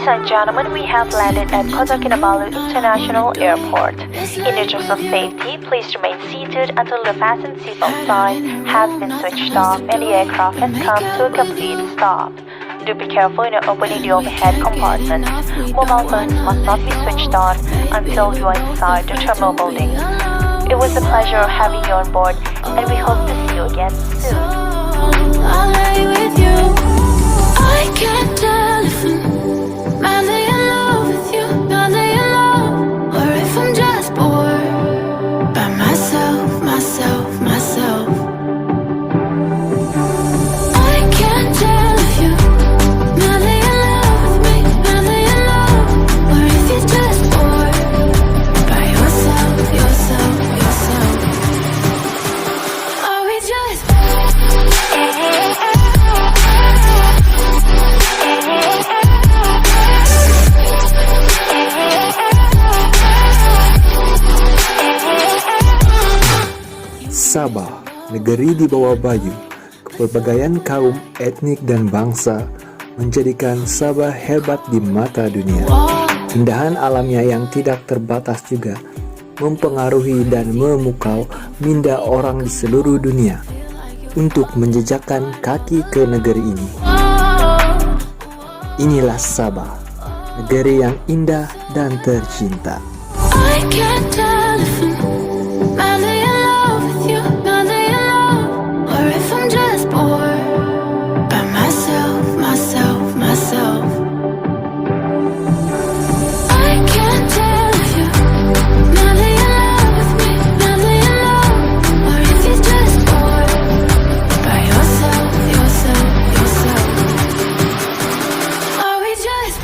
Ladies and gentlemen, we have landed at Kota Kinabalu International Airport. In the interest of safety, please remain seated until the fasten seatbelt sign has been switched off and the aircraft has come to a complete stop. Do be careful in opening the overhead compartment. Mobile phones must not be switched on until you are inside the terminal building. It was a pleasure having you on board, and we hope to see you again soon. I'll lay with you. I can't tell if I'm madly in love with you, madly in love, or if I'm just bored by myself. I can't tell if you're madly in love with me, madly in love, or if you're just bored by yourself. Are we just Sabah, negeri di bawah bayu, keperbagaian kaum, etnik dan bangsa menjadikan Sabah hebat di mata dunia. Keindahan alamnya yang tidak terbatas juga mempengaruhi dan memukau minda orang di seluruh dunia untuk menjejakkan kaki ke negeri ini. Inilah Sabah, negeri yang indah dan tercinta. I can't tell if I'm madly in love with you, madly in love, or if I'm just bored by myself. I can't tell if you're madly in love with me, madly in love, or if you're just bored by yourself. Are we just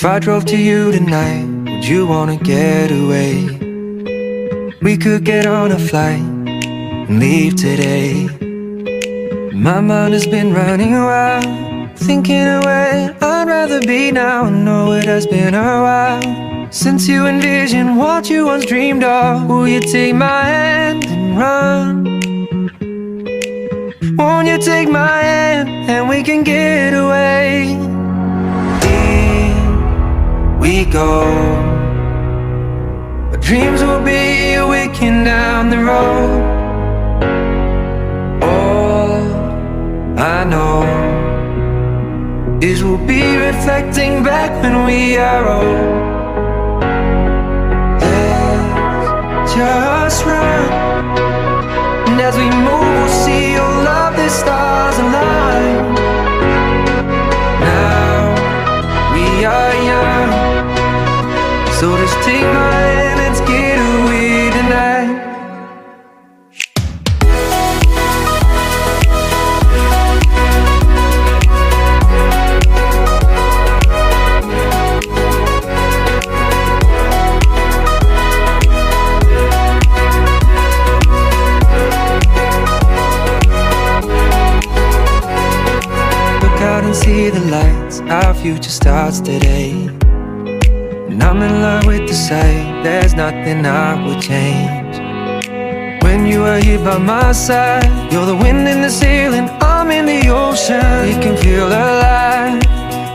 If I drove to you tonight, would you wanna get away? We could get on a flight and leave today. My mind has been running around, thinking of where I'd rather be now. I know it has been a while since you envisioned what you once dreamed of. Will you take my hand and run? Won't you take my hand and we can get away? Here we go. Our dreams will be awakened down the road. All I know is we'll be reflecting back when we are old. Let's just run, and as we move we'll see all of the stars align. Now we are young, so just take my hand, let's get away tonight. Out and see the lights, our future starts today. And I'm in love with the sight, there's nothing I would change. When you are here by my side, you're the wind in the sail and I'm in the ocean. We can feel alive,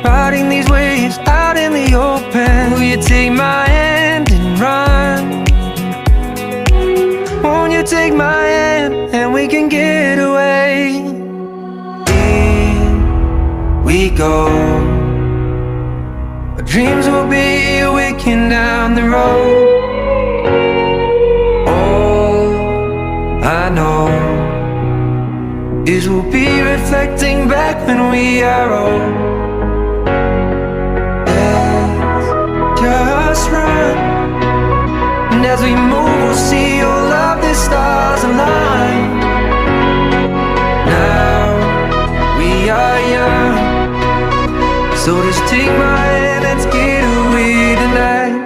riding these waves out in the open. Will you take my hand and run? Won't you take my hand and we can get away? We go. Our dreams will be awakened down the road. All I know is we'll be reflecting back when we are old. Let's just run, and as we move we'll see all of the stars align. Now we are young, so just take my hand, let's get away tonight.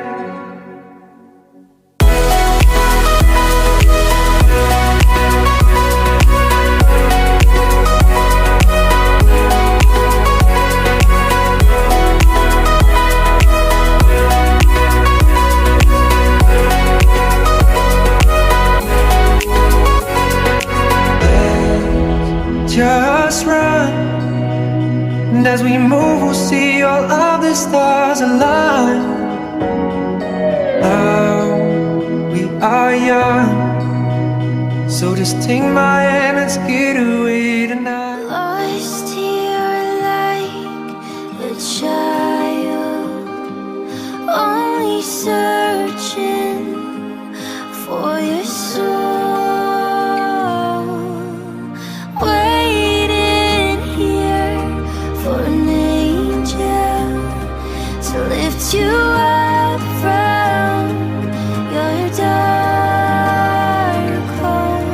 Let's just run, and as we move we'll see all of the stars align. Now we are young, so just take my hand, let's get away tonight. Lost here like a child, only searching for your soul. Waiting here for an angel to lift you up from your dark hole.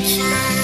sunshine.